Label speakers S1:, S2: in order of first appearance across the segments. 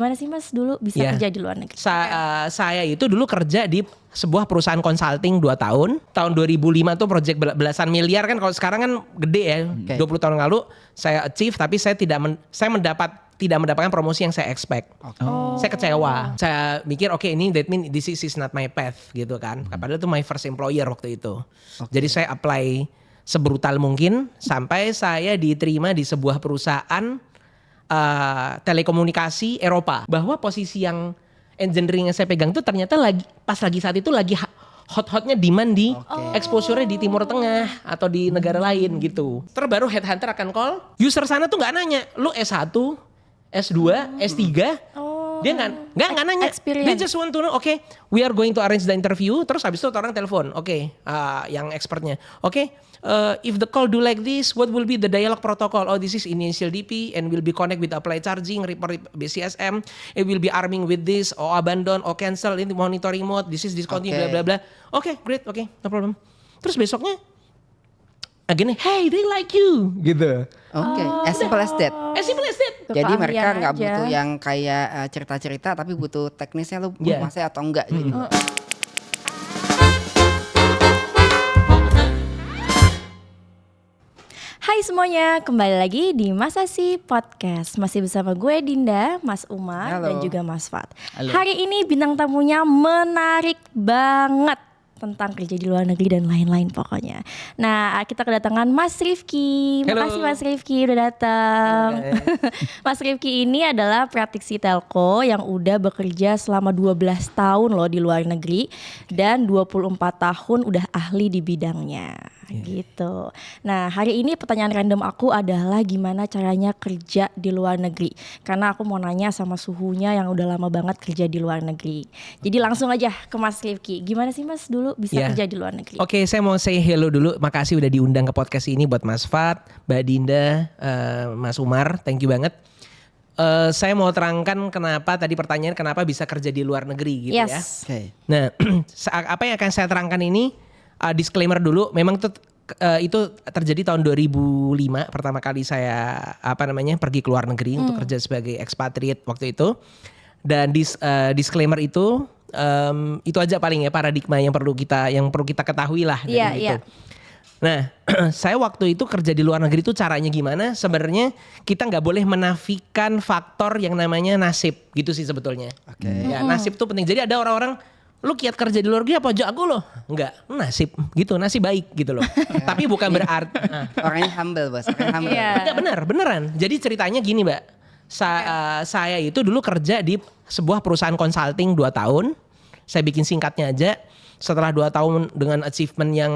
S1: Gimana sih Mas dulu bisa kerja di luar negeri?
S2: Saya itu dulu kerja di sebuah perusahaan consulting 2 tahun. Tahun 2005 tuh project belasan miliar kan, kalau sekarang kan gede ya. 20 tahun lalu saya achieve, tapi saya tidak mendapatkan promosi yang saya expect. Saya kecewa. Saya mikir that means this is not my path gitu kan. Padahal itu my first employer waktu itu. Jadi saya apply sebrutal mungkin sampai saya diterima di sebuah perusahaan telekomunikasi Eropa. Bahwa posisi yang engineering yang saya pegang itu ternyata lagi saat itu lagi hot-hotnya demand di exposure-nya di Timur Tengah atau di negara lain gitu. Terus baru headhunter akan call, user sana tuh nggak nanya, lu S1, S2, S3, dia nggak nanya. They just want to know, we are going to arrange the interview. Terus habis itu orang telepon, yang expertnya, if the call do like this, what will be the dialog protocol? Oh, this is initial DP and will be connect with applied charging, report BCSM. It will be arming with this, or abandon, or cancel in the monitoring mode. This is discontinued, bla bla bla. Great, no problem. Terus besoknya, again, hey, they like you, gitu.
S3: As simple as that.
S2: As simple as that.
S3: Jadi mereka nggak butuh yang kayak cerita-cerita, tapi butuh teknisnya lu masih atau enggak gitu.
S1: Hai semuanya, kembali lagi di Masasi Podcast. Masih bersama gue Dinda, Mas Umar, dan juga Mas Fat. Hari ini bintang tamunya menarik banget tentang kerja di luar negeri dan lain-lain pokoknya. Nah, kita kedatangan Mas Rifki. Makasih Mas Rifki udah datang. Mas Rifki ini adalah praktisi telco yang udah bekerja selama 12 tahun loh di luar negeri dan 24 tahun udah ahli di bidangnya. Gitu. Nah, hari ini pertanyaan random aku adalah gimana caranya kerja di luar negeri. Karena aku mau nanya sama suhunya yang udah lama banget kerja di luar negeri. Jadi langsung aja ke Mas Rifki. Gimana sih Mas dulu bisa kerja di luar negeri?
S2: Saya mau say hello dulu. Makasih udah diundang ke podcast ini buat Mas Fat, Mbak Dinda, Mas Umar. Thank you banget. Saya mau terangkan kenapa bisa kerja di luar negeri gitu ya. Nah, apa yang akan saya terangkan ini disclaimer dulu, memang itu terjadi tahun 2005 pertama kali saya pergi ke luar negeri untuk kerja sebagai expatriate waktu itu. Dan disclaimer itu aja paling ya paradigma yang perlu kita ketahui lah dari itu. Nah, saya waktu itu kerja di luar negeri itu caranya gimana? Sebenarnya kita nggak boleh menafikan faktor yang namanya nasib gitu sih sebetulnya. Ya, nasib tuh penting. Jadi ada orang-orang, lu kiat kerja di luar negeri apa jago lo? Enggak, nasib gitu, nasib baik gitu loh. Tapi bukan berarti
S3: orangnya humble, Bos.
S2: Enggak, beneran. Jadi ceritanya gini, Mbak. Saya itu dulu kerja di sebuah perusahaan consulting 2 tahun. Saya bikin singkatnya aja. Setelah 2 tahun dengan achievement yang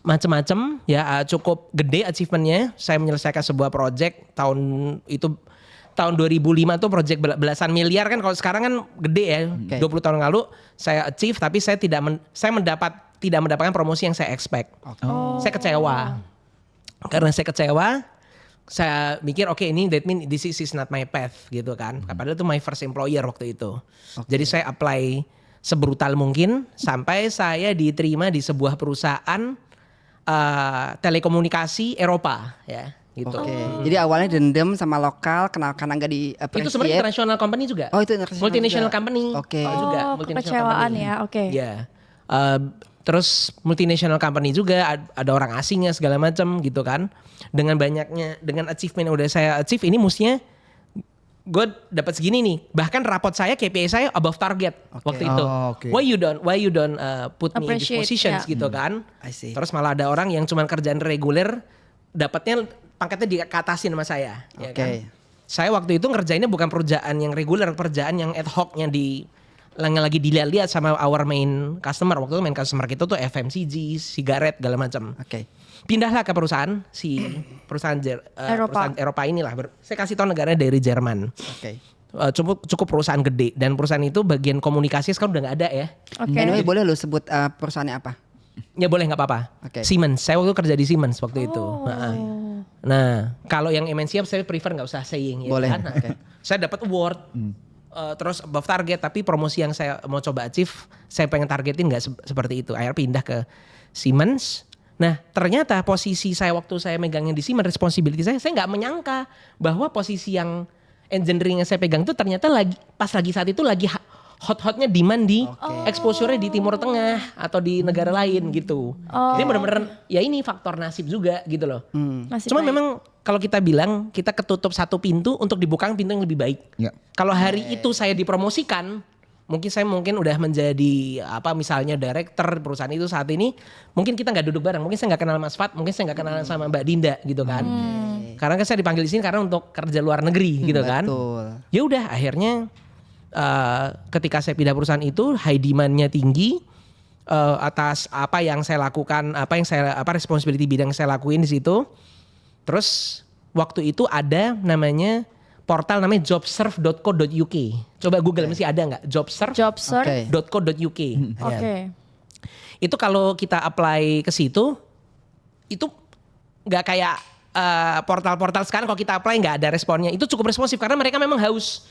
S2: macam-macam, ya cukup gede achievementnya, saya menyelesaikan sebuah project tahun 2005 tuh project belasan miliar kan, kalau sekarang kan gede ya. 20 tahun lalu saya achieve, tapi saya tidak mendapatkan promosi yang saya expect. Saya kecewa. Karena saya kecewa, saya mikir that means this is not my path gitu kan. Padahal itu my first employer waktu itu. Jadi saya apply sebrutal mungkin sampai saya diterima di sebuah perusahaan telekomunikasi Eropa ya. Gitu.
S3: Jadi awalnya dendam sama lokal, karena nggak di appreciate.
S2: Itu sebenarnya international company juga.
S3: Itu international
S2: multinational company.
S3: Juga.
S1: Kekecewaan ya,
S2: Ya. Terus multinational company juga ada orang asingnya segala macam gitu kan. Dengan achievement yang udah saya achieve ini mestinya gue dapat segini nih. Bahkan rapot saya KPI saya above target waktu itu. Why you don't put me in these positions gitu kan. Terus malah ada orang yang cuma kerjaan reguler dapatnya pangkatnya dikatasin sama saya. Ya kan? Saya waktu itu ngerjainnya bukan pekerjaan yang reguler, pekerjaan yang ad hoc yang lagi dilihat-lihat sama our main customer. Waktu itu main customer kita tuh FMCG, sigaret, segala macam. Pindahlah ke perusahaan perusahaan Eropa inilah. Saya kasih tahu negaranya dari Jerman. Cukup perusahaan gede, dan perusahaan itu bagian komunikasi sekarang udah nggak ada ya.
S3: Anyway, boleh lu sebut perusahaannya apa?
S2: Ya boleh, nggak apa-apa. Siemens. Saya waktu kerja di Siemens waktu itu. Nah, kalau yang MNC saya prefer nggak usah saying ya.
S3: Boleh.
S2: Kan? Saya dapat award. Terus above target, tapi promosi yang saya mau coba achieve, saya pengen targetin nggak seperti itu. Akhirnya pindah ke Siemens. Nah, ternyata posisi saya waktu saya megangnya di Siemens, responsibility saya nggak menyangka bahwa posisi yang engineering yang saya pegang tuh ternyata pas lagi saat itu lagi hot-hotnya demand di exposure-nya di Timur Tengah atau di negara lain gitu. Jadi benar-benar ya ini faktor nasib juga gitu loh. Cuma memang kalau kita bilang kita ketutup satu pintu untuk dibuka pintu yang lebih baik. Kalau hari itu saya dipromosikan, saya udah menjadi misalnya director perusahaan itu saat ini, mungkin kita nggak duduk bareng, mungkin saya nggak kenal Mas Fat, mungkin saya nggak kenal sama Mbak Dinda gitu kan. Karena kan saya dipanggil di sini karena untuk kerja luar negeri gitu kan. Ya udah akhirnya ketika saya pindah perusahaan itu high demand-nya tinggi atas apa yang saya lakukan, responsibility bidang yang saya lakuin di situ. Terus waktu itu ada namanya portal namanya jobserve.co.uk. Coba Google masih ada nggak? Jobserve.co.uk. Itu kalau kita apply ke situ itu nggak kayak portal-portal sekarang kalau kita apply nggak ada responnya. Itu cukup responsif karena mereka memang haus.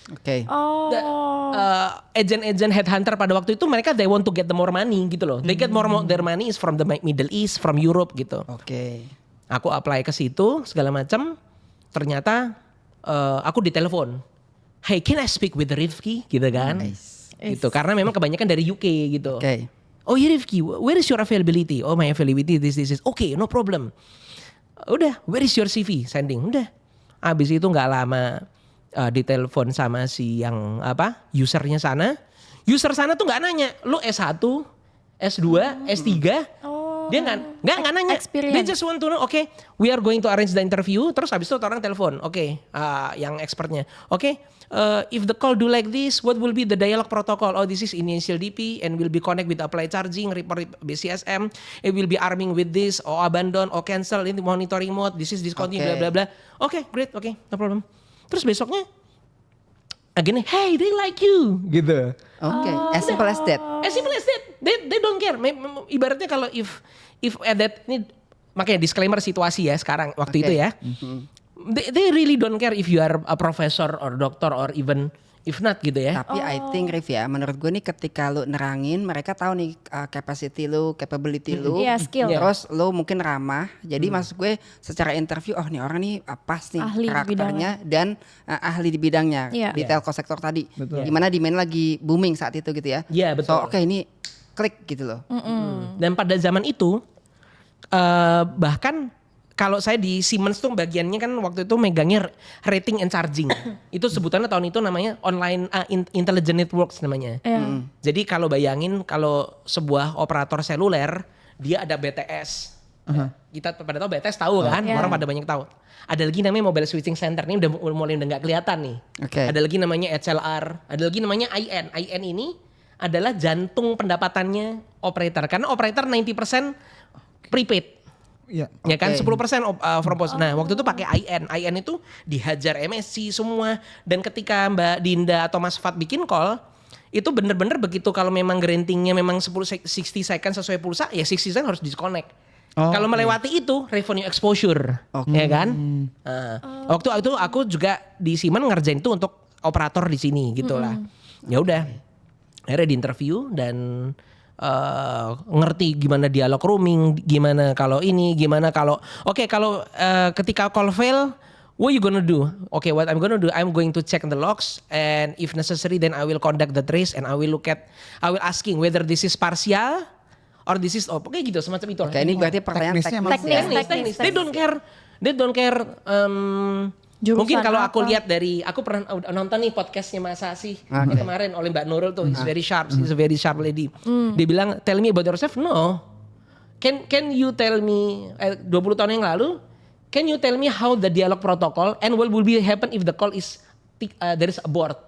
S2: Agent headhunter pada waktu itu mereka they want to get the more money gitu loh. They get their money is from the Middle East, from Europe gitu. Aku apply ke situ segala macam. Ternyata aku ditelepon. Hey, can I speak with Rifki gitu kan? Gitu. Karena memang kebanyakan dari UK gitu. Oh yeah Rifki, where is your availability? Oh my availability this is. Okay, no problem. Udah, where is your CV? Sending. Udah. Abis itu nggak lama ditelepon sama si yang usernya sana. User sana tuh nggak nanya, lu S1, S2, S3. Dia nggak nanya. They just want to know, okay, we are going to arrange the interview. Terus habis itu orang telepon, yang expertnya. If the call do like this, what will be the dialog protocol? Oh, this is initial DP and will be connect with applied charging, report BCSM. It will be arming with this, or abandon, or cancel in the monitoring mode. This is discontinued, blah blah blah. Okay, great, no problem. Terus besoknya, again, hey, they like you, gitu.
S3: As simple as that.
S2: As simple as that. They don't care. Ibaratnya kalau if at that, ini makanya disclaimer situasi ya sekarang waktu itu ya. They really don't care if you are a professor or doctor or even if not gitu ya.
S3: Tapi I think Rif ya, menurut gue nih ketika lu nerangin mereka tahu nih capacity lu, capability lu.
S1: Skill.
S3: Terus lu mungkin ramah. Jadi maksud gue secara interview nih orang nih pas nih ahli karakternya dan ahli di bidangnya. Di telco sektor tadi. Gimana demand lagi booming saat itu gitu ya.
S2: Iya betul.
S3: So ini klik gitu loh.
S2: Dan pada zaman itu bahkan kalau saya di Siemens tuh bagiannya kan waktu itu megangnya rating and charging. Itu sebutannya tahun itu namanya online intelligent networks namanya. Jadi kalau bayangin kalau sebuah operator seluler dia ada BTS. Kita pada tahu BTS tahu kan? Orang pada banyak tahu. Ada lagi namanya mobile switching center, ini udah mulai nggak kelihatan nih. Ada lagi namanya HLR, ada lagi namanya IN. IN ini adalah jantung pendapatannya operator karena operator 90% prepaid. Ya kan 10% from post. Nah waktu itu pakai IN. IN itu dihajar MSC semua. Dan ketika Mbak Dinda atau Mas Fat bikin call, itu bener-bener begitu kalau memang grantingnya memang 60 second sesuai pulsa, ya 60 second harus disconnect. Kalau melewati itu revenue exposure, ya kan? Waktu itu aku juga di Siemens ngerjain itu untuk operator di sini gitulah. Ya udah, akhirnya di interview dan ngerti gimana dialog roaming, gimana kalau ini, gimana kalau kalau ketika call fail, what you gonna do? What I'm gonna do, I'm going to check the logs and if necessary then I will conduct the trace and I will asking whether this is partial or this is gitu semacam itu.
S3: Ini berarti pertanyaan
S2: teknis. They don't care. Mungkin kalau aku lihat aku pernah nonton nih podcastnya Mas Asih kemarin oleh Mbak Nurul tuh, she's very sharp, she's a very sharp lady. Dia bilang tell me about yourself. No, can you tell me 20 tahun yang lalu, can you tell me how the dialog protocol and what will be happen if the call is there is abort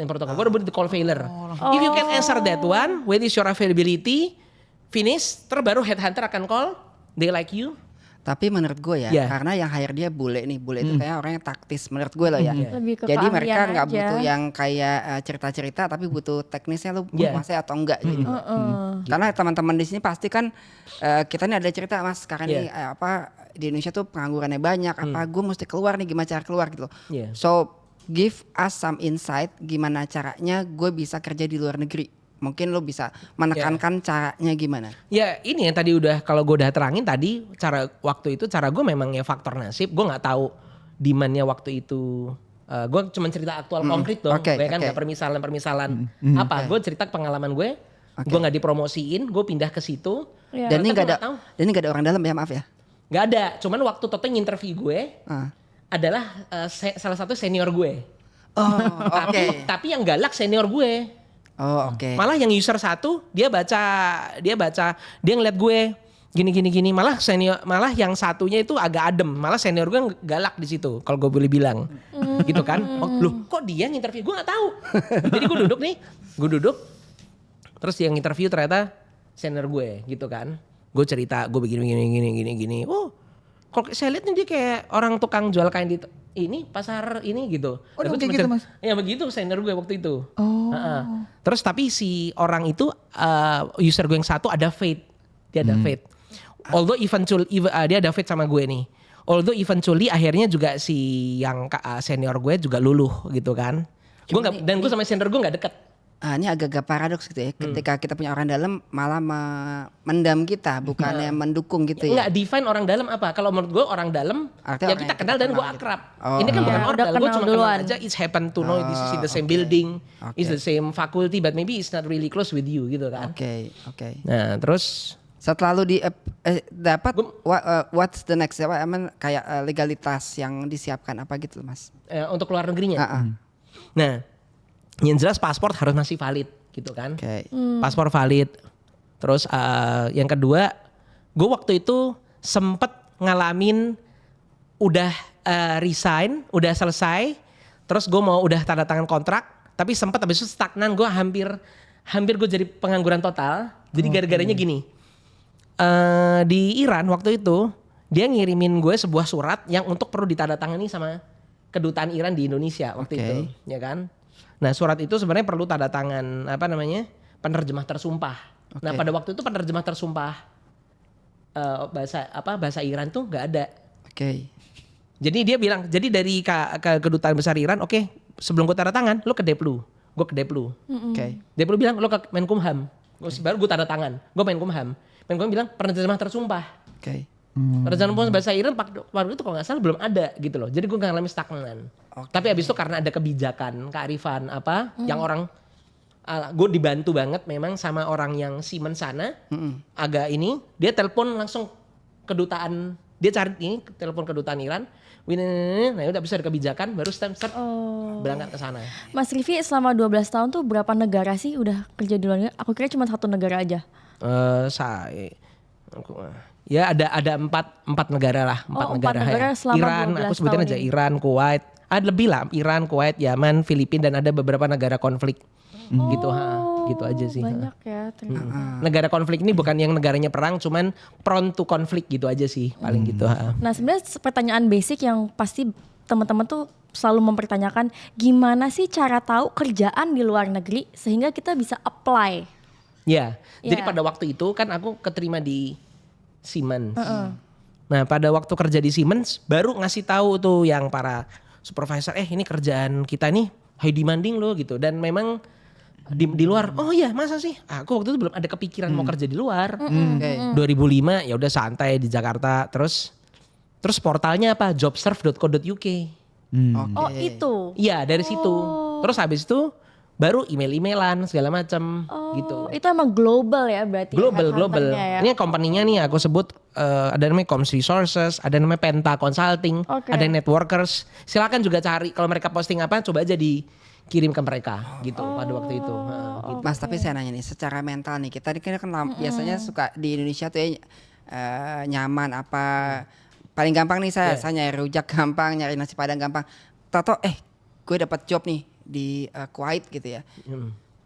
S2: in protocol. What about the call failure? If you can answer that one, when is your availability, finish, terus baru headhunter akan call, they like you.
S3: Tapi menurut gue ya, karena yang hire dia bule itu kayak orang yang taktis menurut gue loh ya. Jadi mereka nggak butuh yang kayak cerita-cerita, tapi butuh teknisnya lu masih atau enggak gitu. Karena teman-teman di sini pasti kan kita nih ada cerita Mas, sekarang nih di Indonesia tuh penganggurannya banyak, gue mesti keluar nih, gimana cara keluar gitu. So give us some insight gimana caranya gue bisa kerja di luar negeri. Mungkin lo bisa menekankan caranya gimana? Ya
S2: ini yang tadi kalau gue udah terangin tadi, cara gue memang ya faktor nasib. Gue nggak tahu demandnya waktu itu gue cuma cerita aktual konkret dong, gue kan nggak permisalan apa. Gue cerita pengalaman gue, gue nggak dipromosiin, gue pindah ke situ.
S3: Dan ini nggak ada orang dalam ya, maaf ya?
S2: Nggak ada, cuman waktu Toto interview gue adalah salah satu senior gue. Tapi yang galak senior gue. Malah yang user 1 dia ngeliat gue gini. Malah yang satunya itu agak adem. Malah senior gue galak di situ kalau gue boleh bilang. Gitu kan. Loh kok dia yang interview? Gue gak tahu. Jadi gue duduk. Terus yang interview ternyata senior gue gitu kan. Gue cerita gue begini. Oh kalau saya lihat nih dia kayak orang tukang jual kain di ini pasar ini gitu.
S3: Kayak gitu Mas?
S2: Ya begitu senior gue waktu itu. Terus tapi si orang itu user gue yang satu ada fate. Dia ada fate. Although eventually dia ada fate sama gue nih. Although eventually akhirnya juga si yang senior gue juga luluh gitu kan. Dan gue sama senior gue gak deket.
S3: Ini agak-agak paradoks gitu ya. Ketika kita punya orang dalam malah mendam kita, bukannya mendukung gitu ya.
S2: Enggak, define orang dalam apa? Kalau menurut gue orang dalam ya kita kenal dan gue akrab. Ini kan bukan orang dalam, gue cuma kenal aja. It's happen to know this is in the same building, it's the same faculty, but maybe it's not really close with you gitu kan.
S3: Oke.
S2: Nah terus
S3: setelah lu dapat what's the next? Kayak legalitas yang disiapkan apa gitu Mas?
S2: Untuk luar negerinya. Nah yang jelas paspor harus masih valid gitu kan. Paspor valid. Terus yang kedua, gue waktu itu sempet ngalamin udah resign, udah selesai. Terus gue mau udah tanda tangan kontrak, tapi sempet habis itu stagnan. Gue hampir gue jadi pengangguran total. Jadi gara-garanya gini. Di Iran waktu itu dia ngirimin gue sebuah surat yang untuk perlu ditandatangani sama kedutaan Iran di Indonesia waktu itu, ya kan? Nah surat itu sebenarnya perlu tanda tangan penerjemah tersumpah. Nah pada waktu itu penerjemah tersumpah bahasa Iran tuh nggak ada. Jadi dia bilang, jadi dari kedutaan besar Iran, sebelum gue tanda tangan, lo ke Deplu, gue ke Deplu. Deplu bilang lo ke Menkumham, baru gue tanda tangan, gue Menkumham. Menkumham bilang penerjemah tersumpah. Penerjemah bahasa Iran waktu itu kalau nggak salah belum ada gitu loh. Jadi gue ngalamin stagnan. Tapi abis itu karena ada kebijakan, kearifan yang orang gue dibantu banget memang sama orang yang Siemens sana. Agak ini dia telepon langsung kedutaan, dia cari ini telepon kedutaan Iran. Nah udah bisa ada kebijakan baru berangkat ke sana.
S1: Mas Rify selama 12 tahun tuh berapa negara sih udah kerja di luar negeri? Aku kira cuma 1 negara aja. Ya ada empat negara lah, empat negara ya. Iran, aku sebutin aja Iran, Kuwait, ada lebih lah, Iran, Kuwait, Yaman, Filipina dan ada beberapa negara konflik. Gitu aja sih. Banyak ya ternyata.
S2: Negara konflik ini bukan yang negaranya perang, cuman prone to konflik gitu aja sih, paling gitu.
S1: Nah sebenarnya pertanyaan basic yang pasti teman-teman tuh selalu mempertanyakan, gimana sih cara tahu kerjaan di luar negeri sehingga kita bisa apply?
S2: Ya, jadi pada waktu itu kan aku keterima di Siemens. Nah pada waktu kerja di Siemens baru ngasih tahu tuh yang para supervisor, ini kerjaan kita nih high demanding loh gitu. Dan memang di luar, oh iya masa sih? Aku waktu itu belum ada kepikiran mau kerja di luar. 2005 ya udah santai di Jakarta. Terus portalnya apa? Jobserve.co.uk.
S1: Oh itu?
S2: Iya dari situ. Terus habis itu baru email-emailan segala macam gitu.
S1: Itu emang global ya berarti?
S2: Global.
S1: Ya?
S2: Ini company-nya nih aku sebut ada namanya Coms Resources, ada namanya Penta Consulting, ada Networkers. Silakan juga cari kalau mereka posting apa coba aja dikirim ke mereka gitu pada waktu itu. Gitu.
S3: Mas tapi saya nanya nih secara mental nih kita kan biasanya suka di Indonesia tuh ya nyaman apa paling gampang nih saya nyari rujak gampang, nyari nasi padang gampang. Tato gue dapat job nih di Kuwait gitu ya.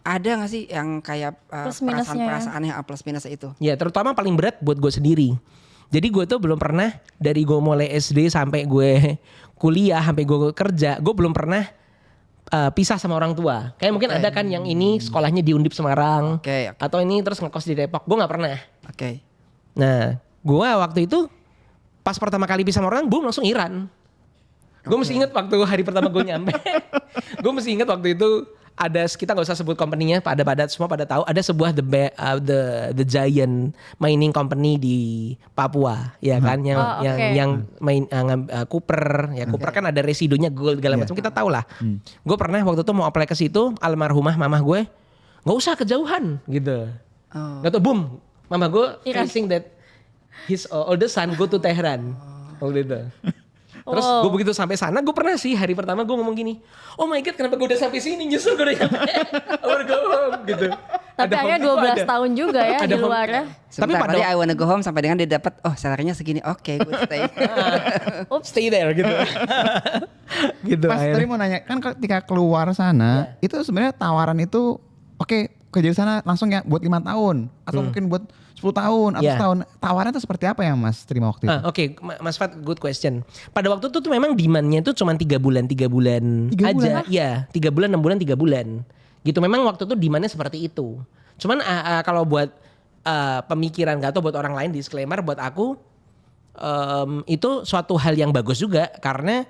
S3: Ada gak sih yang kayak perasaan-perasaan yang plus minus itu?
S2: Ya terutama paling berat buat gue sendiri. Jadi gue tuh belum pernah dari gue mulai SD sampai gue kuliah sampai gue kerja, gue belum pernah pisah sama orang tua. Kayak mungkin ada kan yang ini sekolahnya di Undip Semarang, atau ini terus ngekos di Depok. Gue nggak pernah. Nah gue waktu itu pas pertama kali pisah sama orang, boom langsung Iran. Gue masih inget waktu hari pertama gue nyampe. Gue masih inget waktu itu kita nggak usah sebut company-nya, semua pada tahu ada sebuah the giant mining company di Papua ya kan yang main Cooper ya. Cooper kan ada residunya gold segala macam, kita tahu lah. Gue pernah waktu itu mau apply ke situ, almarhumah mamah gue nggak usah kejauhan gitu. Gak tau boom, mamah gue facing that his oldest son go to Tehran waktu itu. Terus gue begitu sampai sana, gue pernah sih hari pertama gue ngomong gini, oh my god kenapa gue udah sampai sini, nyesel gue udah nyampe, go home gitu.
S1: Tapi akhirnya 12 tahun juga ya di luarnya.
S3: Tapi pada I wanna go home sampai dengan dia dapat, salarinya segini, oke, gue stay.
S2: Stay there gitu. Gitu.
S4: Mas tadi mau nanya, kan ketika keluar sana, itu sebenarnya tawaran itu, kerja di sana langsung ya buat 5 tahun, atau mungkin buat 10 tahun atau setahun. Tawarannya itu seperti apa yang Mas terima waktu itu?
S2: Oke, Mas Fat, good question. Pada waktu itu tuh memang demand-nya itu cuma 3 bulan aja. Iya, 3 bulan, 6 bulan, 3 bulan. Gitu, memang waktu itu demand-nya seperti itu. Cuman kalau buat pemikiran gak tau buat orang lain, disclaimer buat aku, itu suatu hal yang bagus juga. Karena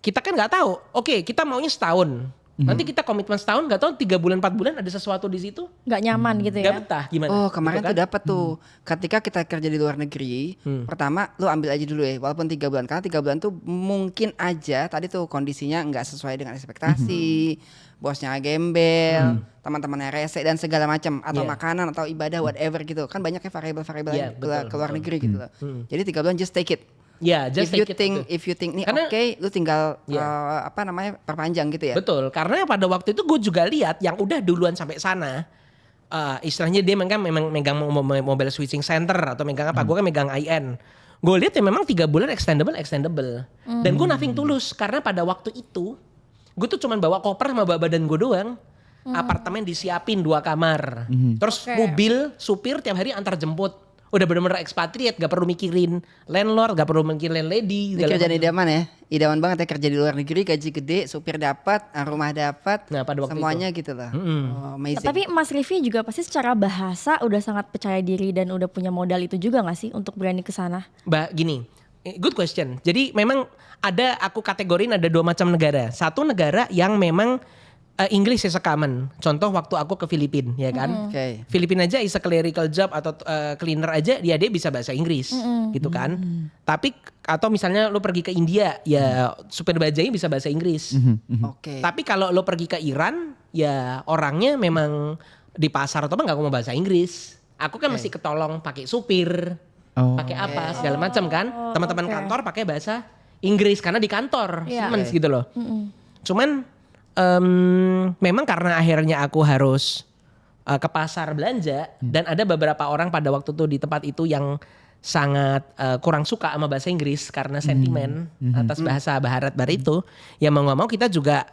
S2: kita kan gak tahu, kita maunya setahun. Nanti kita komitmen setahun, gak tahu 3 bulan 4 bulan ada sesuatu di situ
S1: nggak nyaman gitu ya.
S2: Gak betah gimana?
S3: Kemarin gitu kan? Tuh dapat tuh. Ketika kita kerja di luar negeri, pertama lu ambil aja dulu ya, walaupun 3 bulan, karena 3 bulan tuh mungkin aja tadi tuh kondisinya nggak sesuai dengan ekspektasi, bosnya gembel, teman-temannya rese dan segala macam, atau makanan atau ibadah whatever gitu. Kan banyaknya variabel-variabel ke luar negeri gitu loh. Jadi 3 bulan just take it.
S2: Ya, just
S3: if you think ini lu tinggal perpanjang gitu ya.
S2: Betul, karena pada waktu itu gue juga lihat yang udah duluan sampai sana, istilahnya dia memang megang mobile switching center atau megang apa, gue kan megang IN. Gue lihat ya memang 3 bulan extendable. Dan gue nothing tulus karena pada waktu itu gue tuh cuman bawa koper sama bawa badan gue doang. Apartemen disiapin 2 kamar, terus mobil supir tiap hari antar jemput. Udah bener-bener ekspatriat, gak perlu mikirin landlord, gak perlu mikirin landlady.
S3: Ini kerjaan idaman ya, idaman banget ya kerja di luar negeri, gaji gede, supir dapat, rumah dapat, semuanya itu. Gitu lah.
S1: Amazing. Tapi Mas Rify juga pasti secara bahasa udah sangat percaya diri dan udah punya modal itu juga gak sih untuk berani ke sana?
S2: Gini, good question. Jadi memang aku kategorin ada 2 macam negara. Satu negara yang memang English is a common. Contoh waktu aku ke Filipina, ya kan. Filipina aja is a clerical job atau cleaner aja dia bisa bahasa Inggris, gitu kan. Tapi atau misalnya lo pergi ke India, ya supir bajai bisa bahasa Inggris. Tapi kalau lo pergi ke Iran, ya orangnya memang di pasar atau nggak ngomong bahasa Inggris. Aku kan masih ketolong pakai supir, pakai apa segala macam kan. Teman-teman kantor pakai bahasa Inggris karena di kantor, Siemens gitu loh. Cuman memang karena akhirnya aku harus ke pasar belanja dan ada beberapa orang pada waktu itu di tempat itu yang sangat kurang suka sama bahasa Inggris karena sentimen atas bahasa barat itu, ya mau gak mau kita juga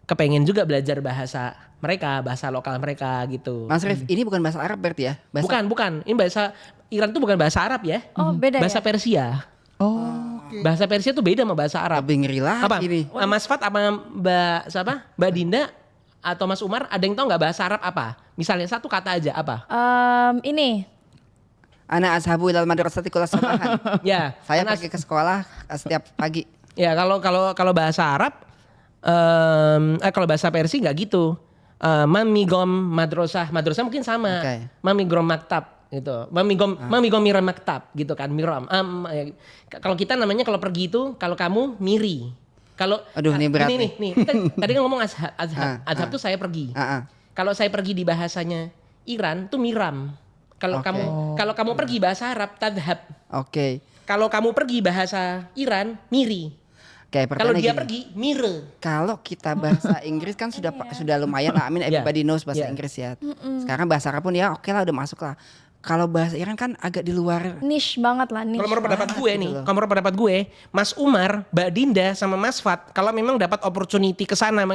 S2: kepengen juga belajar bahasa mereka, bahasa lokal mereka gitu.
S3: Mas Rif, ini bukan bahasa Arab berarti ya?
S2: Bukan, ini bahasa Iran tuh bukan bahasa Arab ya.
S1: Beda
S2: bahasa Persia. Bahasa Persia tuh beda sama bahasa Arab.
S3: Lebih ngeri lagi
S2: apa?
S3: Ini.
S2: Mas Fat apa Mbak Dinda atau Mas Umar ada yang tahu nggak bahasa Arab apa? Misalnya satu kata aja apa?
S1: Ini.
S3: Ana ashabu ilal madrasati kulla sabahan.
S2: Ya.
S3: Saya pergi ke sekolah setiap pagi.
S2: Ya kalau bahasa Arab, kalau bahasa Persia nggak gitu. Mamigom madrasah mungkin sama. Mamigom maktab. Gitu. Mami gom miram maktab gitu kan, miram. Kalau kita namanya kalau pergi itu kalau kamu miri. Kalau
S3: ini berat
S2: nih. Tadi kan ngomong azhab tuh saya pergi. Kalau saya pergi di bahasanya Iran tuh miram. Kalau kamu pergi bahasa Arab tadhab. Kalau kamu pergi bahasa Iran miri. Kalau dia pergi mire.
S3: Kalau kita bahasa Inggris kan sudah lumayan lah. Everybody knows bahasa Inggris ya. Sekarang bahasa Arab pun ya lah udah masuk lah. Kalau bahasa Iran kan agak di luar
S1: niche banget lah.
S2: Kalau menurut pendapat gue Mas Umar, Mbak Dinda sama Mas Fat, kalau memang dapat opportunity ke sana,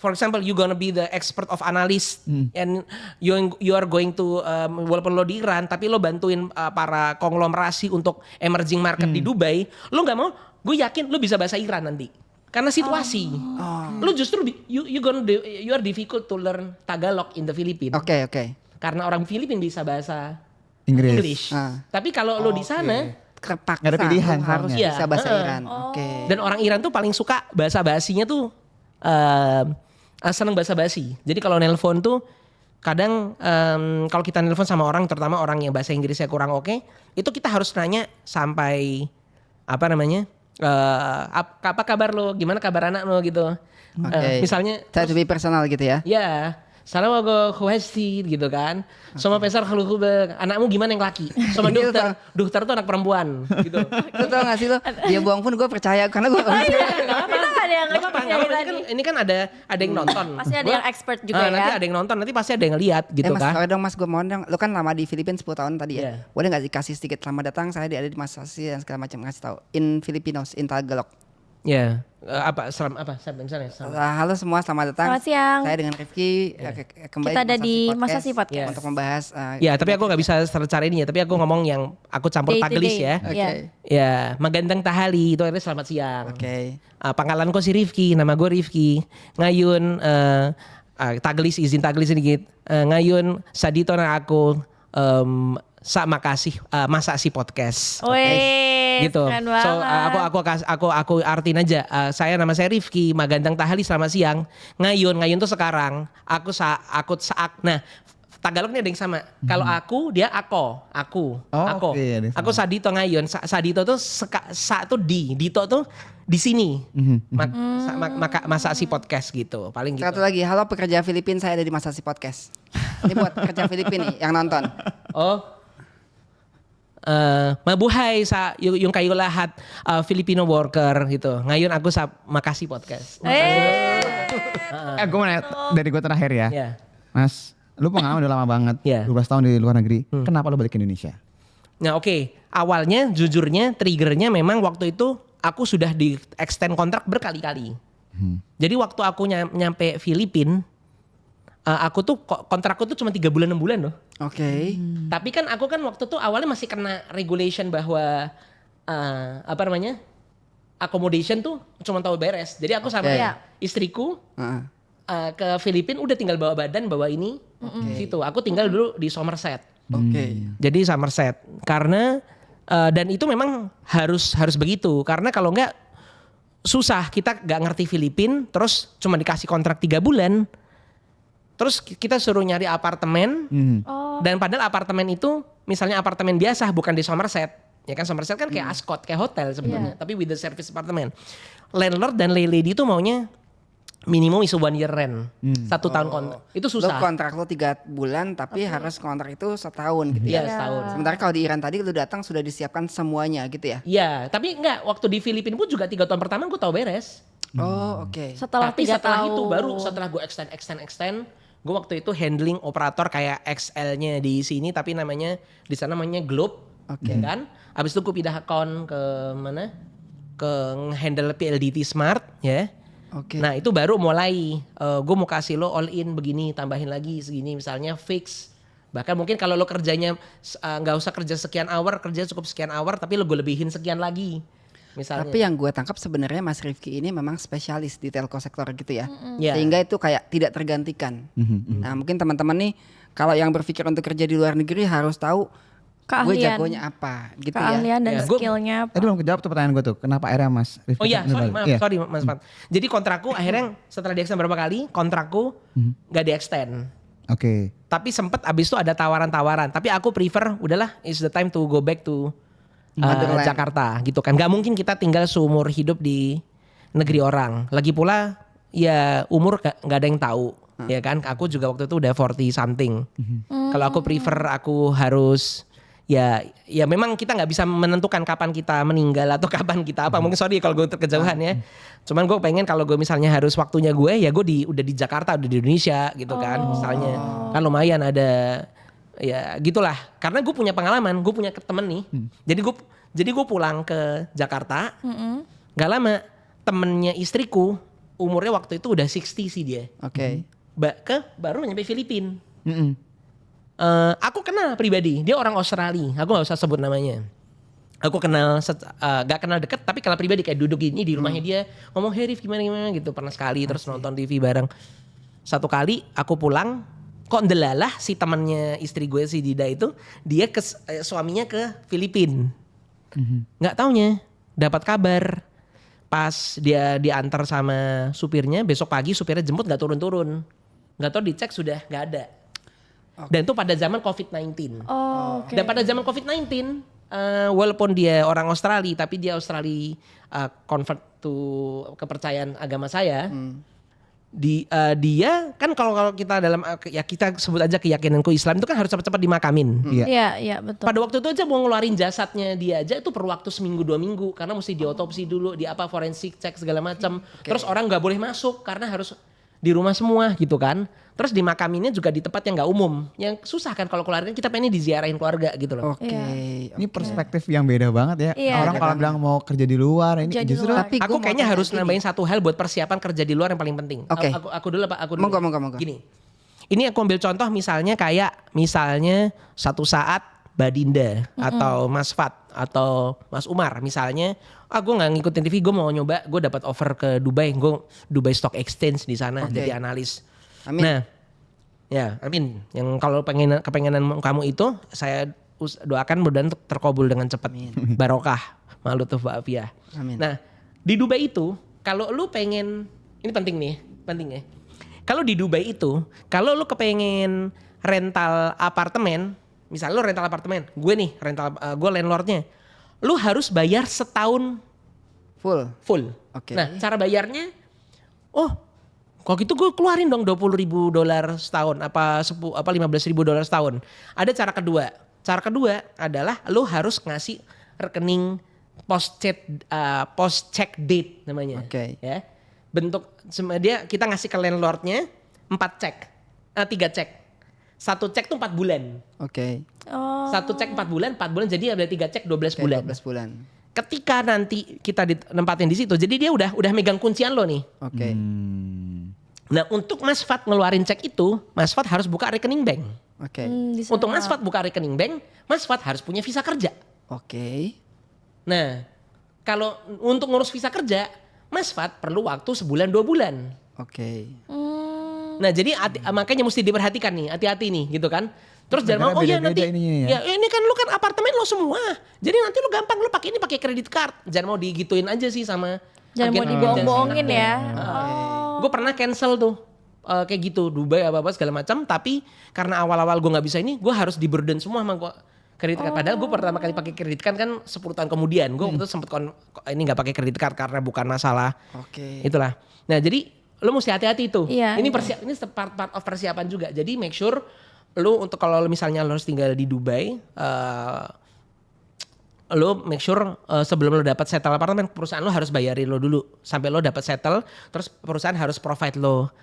S2: for example you gonna be the expert of analyst and you are going to walaupun lo di Iran tapi lo bantuin para konglomerasi untuk emerging market di Dubai, lo nggak mau? Gue yakin lo bisa bahasa Iran nanti. Karena situasi, lo justru you are difficult to learn Tagalog in the Philippines. Karena orang Filipina bisa bahasa Inggris. Tapi kalau lo di sana
S3: terpaksa
S4: ada pilihan
S3: harus bisa bahasa Iran.
S2: Dan orang Iran tuh paling suka bahasa basinya tuh seneng basa-basi. Jadi kalau nelpon tuh kadang kalau kita nelpon sama orang, terutama orang yang bahasa Inggrisnya kurang oke, itu kita harus nanya sampai apa kabar lo, gimana kabar anak lo gitu. Misalnya
S3: try to be personal gitu ya.
S2: Ya, salam aku Huesti gitu kan. Sama pesar kalau anakmu gimana yang laki? Sama dokter tuh anak perempuan gitu.
S3: Lu tau gak sih lo? Dia bohong pun gue percaya karena gue
S2: ini kan ada yang nonton.
S1: Pasti ada yang expert juga ya.
S2: Nanti ada yang nonton, nanti pasti ada yang lihat gitu
S3: mas,
S2: kan.
S3: Sorry dong mas, gue mohon dong. Lu kan lama di Filipina 10 tahun tadi ya. Boleh gak dikasih sedikit selamat datang, saya ada di Masasi dan segala macam, ngasih tahu in Filipinos, in Tagalog.
S2: Ya, misalnya.
S3: Halo semua, selamat datang.
S1: Selamat siang.
S3: Saya dengan Rifki kembali
S1: kita ada di Masasi Podcast
S3: untuk membahas.
S2: Tapi aku nggak bisa secara ini ya. Tapi aku ngomong yang aku campur Taglis ya. Ya, magandang tahali itu artinya selamat siang. Pangkalan ko si Rifki, nama gue Rifki. Ngayon Taglis, izin Taglis sedikit. Ngayon sa dito na ako sa Makasih Masasi Podcast. Gitu. So aku artiin aja. Nama saya Rifki, magandang tahali, selamat siang. Ngayon tuh sekarang. Aku saat. Nah, Tagalog nih ada yang sama. Kalau aku, dia aku. Aku Sadito ngayon. Sadito tuh tuh Dito tuh di sini. Masasi Podcast gitu. Paling gitu.
S3: Satu lagi, halo pekerja Filipina, saya ada di Masasi Podcast. Ini buat pekerja Filipina nih yang nonton.
S2: Mabuhay sa yung kayo lahat Filipino worker gitu. Ngayon aku sa Makasih Podcast.
S4: Gue mau nanya dari gue terakhir ya. Mas, lu pengalaman udah lama banget. 12 tahun di luar negeri. Kenapa lu balik ke Indonesia?
S2: Nah awalnya jujurnya triggernya memang waktu itu aku sudah di extend kontrak berkali-kali. Jadi waktu aku nyampe Filipina, aku tuh kontrakku tuh cuma 3 bulan 6 bulan loh. Tapi kan aku kan waktu tuh awalnya masih kena regulation bahwa accommodation tuh cuma tahu beres. Jadi aku sama istriku ke Filipina udah tinggal bawa badan, bawa ini situ. Aku tinggal dulu di Somerset. Jadi Somerset karena dan itu memang harus begitu karena kalau enggak susah, kita nggak ngerti Filipina terus cuma dikasih kontrak 3 bulan. Terus kita suruh nyari apartemen dan padahal apartemen itu misalnya apartemen biasa bukan di Somerset. Ya kan Somerset kan kayak Ascot, kayak hotel sebenarnya, tapi with the service apartemen. Landlord dan lady itu maunya minimum is 1 year rent. 1 tahun kontrak. Itu susah.
S3: Lu kontrak lu 3 bulan tapi harus kontrak itu setahun gitu ya.
S2: Setahun.
S3: Sementara kalau di Iran tadi lu datang sudah disiapkan semuanya gitu ya.
S2: Iya, tapi enggak, waktu di Filipina pun juga 3 tahun pertama gue tahu beres.
S1: Setelah
S2: itu baru setelah gue extend, gue waktu itu handling operator kayak XL-nya di sini tapi namanya di sana namanya Globe, ya kan? Abis itu gue pindah account ke mana? Ke handle PLDT Smart, ya. Nah itu baru mulai gue mau kasih lo all in begini, tambahin lagi segini misalnya fix. Bahkan mungkin kalau lo kerjanya nggak usah kerja sekian hour, kerja cukup sekian hour tapi lo gue lebihin sekian lagi. Misalnya.
S3: Tapi yang gue tangkap sebenarnya Mas Rifki ini memang spesialis di telco sektor gitu ya. Sehingga itu kayak tidak tergantikan. Nah mungkin teman-teman nih kalau yang berpikir untuk kerja di luar negeri harus tahu gue jagonya apa gitu
S1: keahlian dan skillnya apa.
S4: Tadi belum kejawab tuh pertanyaan gue tuh. Kenapa akhirnya Mas Rifki?
S2: Sorry Mas Pat. Jadi kontrakku akhirnya setelah di extend berapa kali, kontrakku gak di extend. Tapi sempet abis itu ada tawaran-tawaran. Tapi aku prefer udahlah it's the time to go back to Jakarta gitu kan. Gak mungkin kita tinggal seumur hidup di negeri orang. Lagi pula ya umur gak ada yang tahu. Ya kan aku juga waktu itu udah 40 something. Kalau aku prefer aku harus ya memang kita gak bisa menentukan kapan kita meninggal atau kapan kita apa. Mungkin sorry kalau gue kejauhan ya. Cuman gue pengen kalau gue misalnya harus waktunya gue ya gue udah di Jakarta, udah di Indonesia gitu kan. Misalnya kan lumayan ada ya gitulah, karena gue punya pengalaman, gue punya temen nih, jadi gue pulang ke Jakarta, nggak lama temennya istriku umurnya waktu itu udah 60 sih dia, baru nyampe Filipina, aku kenal pribadi, dia orang Australia, aku nggak usah sebut namanya, aku kenal gak kenal deket tapi kenal pribadi kayak duduk gini di rumahnya dia, ngomong hey Rif gimana gitu pernah sekali, terus nonton TV bareng, satu kali aku pulang. Kok ndelalah si temannya istri gue si Dida itu dia suaminya ke Filipina. Nggak taunya dapat kabar Pas dia diantar sama supirnya, besok pagi supirnya jemput gak turun-turun. Gak tau dicek sudah gak ada. Dan itu pada zaman COVID-19. Dan pada zaman COVID-19, walaupun dia orang Australia, tapi dia Australia convert to kepercayaan agama saya. Dia kan kalau kita dalam ya kita sebut aja keyakinanku Islam itu kan harus cepat-cepat dimakamin.
S1: Iya betul.
S2: Pada waktu itu aja mau ngeluarin jasadnya dia aja itu perlu waktu seminggu 2 minggu karena mesti diotopsi dulu, di apa forensik cek segala macam. Terus orang nggak boleh masuk karena harus di rumah semua gitu kan. Terus dimakaminnya juga di tempat yang nggak umum, yang susah kan kalau keluarga kita pengen diziarahin keluarga gitu loh.
S4: Ini perspektif yang beda banget ya. Orang kalau bilang mau kerja di luar ini justru
S2: tapi aku kayaknya harus nambahin satu hal buat persiapan kerja di luar yang paling penting. Aku dulu Pak, aku dulu.
S3: Monggo.
S2: Gini. Ini aku ambil contoh misalnya satu saat Mbak Dinda atau Mas Fat atau Mas Umar misalnya, gue nggak ngikutin TV, gue mau nyoba, gue dapat offer ke Dubai, gue Dubai Stock Exchange di sana jadi analis. Amin. Nah, ya amin. Yang kalau kepengenan kamu itu saya doakan mudah-mudahan terkabul dengan cepat. Barokah, ma'lutuf wa'afiyah.
S3: Amin.
S2: Nah, di Dubai itu kalau lu pengen, ini penting ya. Kalau di Dubai itu, kalau lu kepengen rental apartemen, misalnya lu rental apartemen, gue nih gue landlordnya, lu harus bayar setahun full. Nah, cara bayarnya, kok gitu gue keluarin dong $20,000 setahun, apa $15,000 setahun. Ada cara kedua. Cara kedua adalah lu harus ngasih rekening post check date namanya. Ya. Bentuk kita ngasih ke landlordnya 3 cek. 1 cek tuh 4 bulan. 1 cek 4 bulan jadi ada 3 cek 12 bulan.
S3: 12 bulan.
S2: Ketika nanti kita ditempatin di situ, jadi dia udah megang kuncian lo nih. Nah, untuk Mas Fat ngeluarin cek itu, Mas Fat harus buka rekening bank. Untuk Mas Fat buka rekening bank, Mas Fat harus punya visa kerja. Nah, kalau untuk ngurus visa kerja, Mas Fat perlu waktu sebulan 2 bulan. Nah, jadi makanya mesti diperhatikan nih, hati-hati nih gitu kan. Terus jangan mau nanti ini kan lu kan apartemen lo semua. Jadi nanti lu gampang lu pakai kredit card. Jangan mau digituin aja sih sama
S1: jangan mau dibohong-bohongin ya.
S2: Gue pernah cancel tuh kayak gitu Dubai apa segala macam, tapi karena awal-awal gue nggak bisa ini, gue harus di-burden semua sama gue kredit card. Padahal gue pertama kali pakai kredit card kan 10 tahun kemudian. Gue waktu itu sempet ini nggak pakai kredit card karena bukan masalah. Itulah. Nah, jadi lu mesti hati-hati itu. Ini part of persiapan juga. Jadi make sure lu untuk kalau misalnya lu harus tinggal di Dubai, lo make sure sebelum lo dapat settle apartemen, perusahaan lo harus bayarin lo dulu sampai lo dapat settle. Terus perusahaan harus provide lo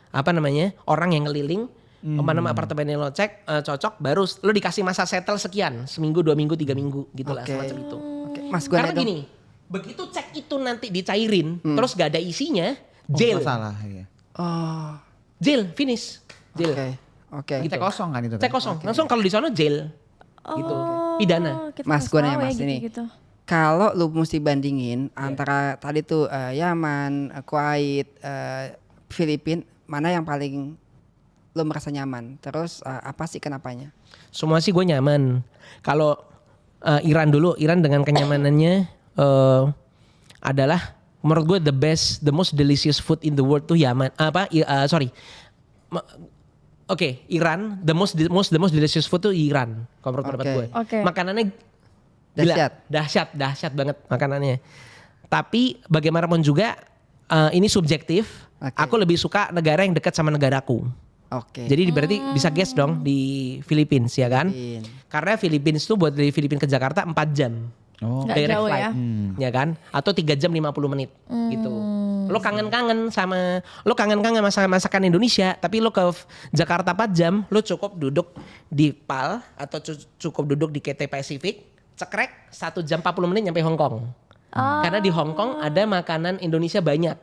S2: orang yang ngeliling mana apartemen yang lo cek cocok, baru lo dikasih masa settle sekian, seminggu 2 minggu 3 minggu gitulah semacam itu.
S3: Mas, gue
S2: karena gini, begitu cek itu nanti dicairin terus gak ada isinya, jail.
S4: Masalah
S2: Jail, finish. Jail.
S4: Gitu. Cek kosong kan itu kan?
S2: Cek kosong. Langsung kalau di sana jail. Gitu. Pidana.
S3: Mas, gue nanya Mas ini. Kalau lu mesti bandingin antara tadi tuh Yaman, Kuwait, Filipina, mana yang paling lu merasa nyaman? Terus apa sih kenapanya?
S2: Semua sih gue nyaman. Kalau Iran dulu, Iran dengan kenyamanannya adalah menurut gue the most delicious food in the world tuh Yaman. Iran, the most delicious food tuh Iran. Kalau menurut pendapat gue. Makanannya dahsyat banget makanannya. Tapi bagaimanapun juga ini subjektif. Aku lebih suka negara yang dekat sama negaraku. Jadi berarti bisa guess dong di Philippines ya kan? Karena Philippines tuh buat dari Filipina ke Jakarta 4 jam. Direct
S1: jauh
S2: flight, ya kan? Atau 3 jam 50 menit gitu. Lo kangen-kangen sama masakan Indonesia, tapi lo ke Jakarta 4 jam, lo cukup duduk di PAL atau cukup duduk di KT Pacific, cekrek 1 jam 40 menit nyampe Hong Kong. Karena di Hong Kong ada makanan Indonesia banyak.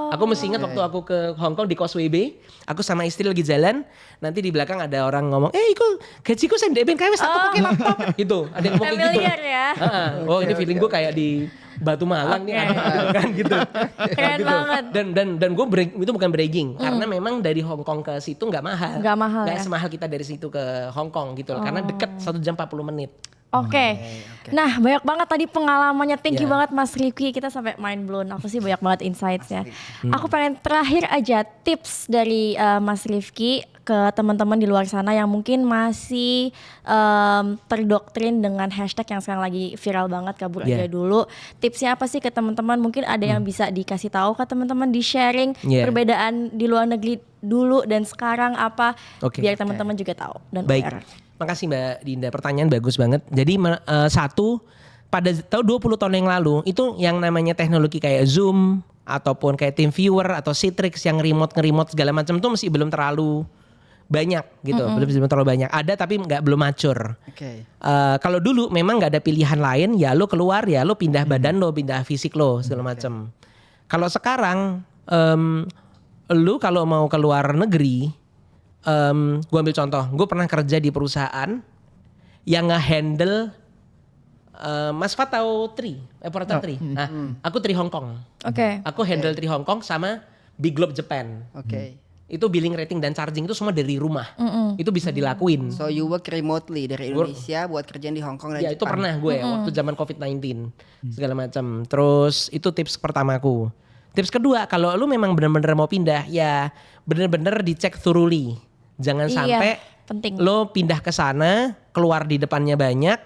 S2: Aku masih ingat waktu aku ke Hong Kong di Causeway Bay, aku sama istri lagi jalan, nanti di belakang ada orang ngomong, iku gajiku sendek ben kawes aku pakai laptop gitu. Ada yang ngomong kayak gitu.
S1: Ya.
S2: Ini feeling gue kayak di Batu Malang nih kan gitu.
S1: Keren
S2: gitu.
S1: banget.
S2: Dan gue itu bukan bragging, karena memang dari Hong Kong ke situ nggak mahal.
S1: Nggak mahal
S2: Nggak
S1: ya.
S2: semahal kita dari situ ke Hong Kong gitu. Karena deket 1 jam 40 menit.
S1: Oke. Nah, banyak banget tadi pengalamannya. Thank you banget Mas Rifki. Kita sampai mind blown. Aku sih banyak banget insights-nya. Aku pengen terakhir aja tips dari Mas Rifki ke teman-teman di luar sana yang mungkin masih terdoktrin dengan hashtag yang sekarang lagi viral banget, kabur aja dulu. Tipsnya apa sih ke teman-teman? Mungkin ada yang bisa dikasih tahu ke teman-teman, di sharing perbedaan di luar negeri dulu dan sekarang apa, biar teman-teman juga tahu dan aware.
S2: Makasih Mbak Dinda, pertanyaan bagus banget. Jadi satu, pada tahun 20 tahun yang lalu itu yang namanya teknologi kayak Zoom ataupun kayak TeamViewer atau Citrix yang remote segala macam itu masih belum terlalu banyak gitu, belum terlalu banyak. Ada tapi belum mature. Kalau dulu memang nggak ada pilihan lain, ya lo keluar, ya lo pindah badan lo, pindah fisik lo segala macam. Kalau sekarang lo kalau mau keluar negeri, gue ambil contoh, gue pernah kerja di perusahaan yang nge-handle Mas Fat tahu Porter Tri. Nah, aku Tri Hong Kong. Aku handle Tri Hong Kong sama Big Globe Japan. Itu billing, rating dan charging itu semua dari rumah. Itu bisa dilakuin.
S3: So you work remotely dari Indonesia buat kerjaan di Hong Kong dan Jepang.
S2: Ya itu pernah gue waktu zaman COVID-19 segala macam. Terus itu tips pertamaku. Tips kedua, kalau lu memang benar-benar mau pindah, ya benar-benar dicek thoroughly. Jangan sampai
S1: penting.
S2: Lo pindah ke sana, keluar di depannya banyak,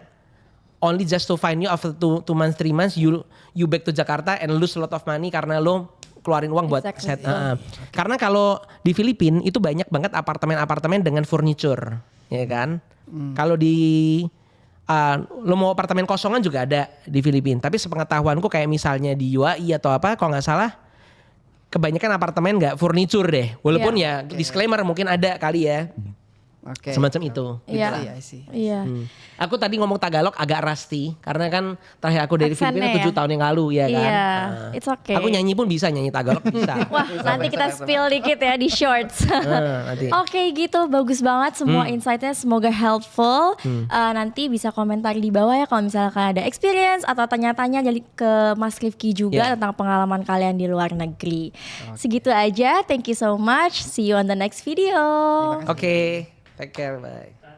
S2: only just to find you after 2 months, 3 months, you back to Jakarta and lose a lot of money karena lo keluarin uang buat set. Karena kalau di Filipina itu banyak banget apartemen-apartemen dengan furniture, ya kan? Kalau di lo mau apartemen kosongan juga ada di Filipina. Tapi sepengetahuanku kayak misalnya di UAE atau apa, kalau nggak salah, kebanyakan apartemen nggak furniture deh. Walaupun disclaimer mungkin ada kali ya. Semacam itu.
S1: Iya.
S2: Aku tadi ngomong Tagalog agak rusty karena kan terakhir aku dari Filipina 7 tahun yang lalu ya kan.
S1: Iya, it's okay.
S2: Aku nyanyi pun bisa, nyanyi Tagalog bisa.
S1: Wah, nanti kita spill dikit ya di shorts. Oke, gitu, bagus banget semua insight-nya, semoga helpful. Nanti bisa komentar di bawah ya kalau misalkan ada experience atau tanya-tanya jadi ke Mas Rifki juga tentang pengalaman kalian di luar negeri. Segitu aja, thank you so much. See you on the next video.
S2: Oke, take care, bye.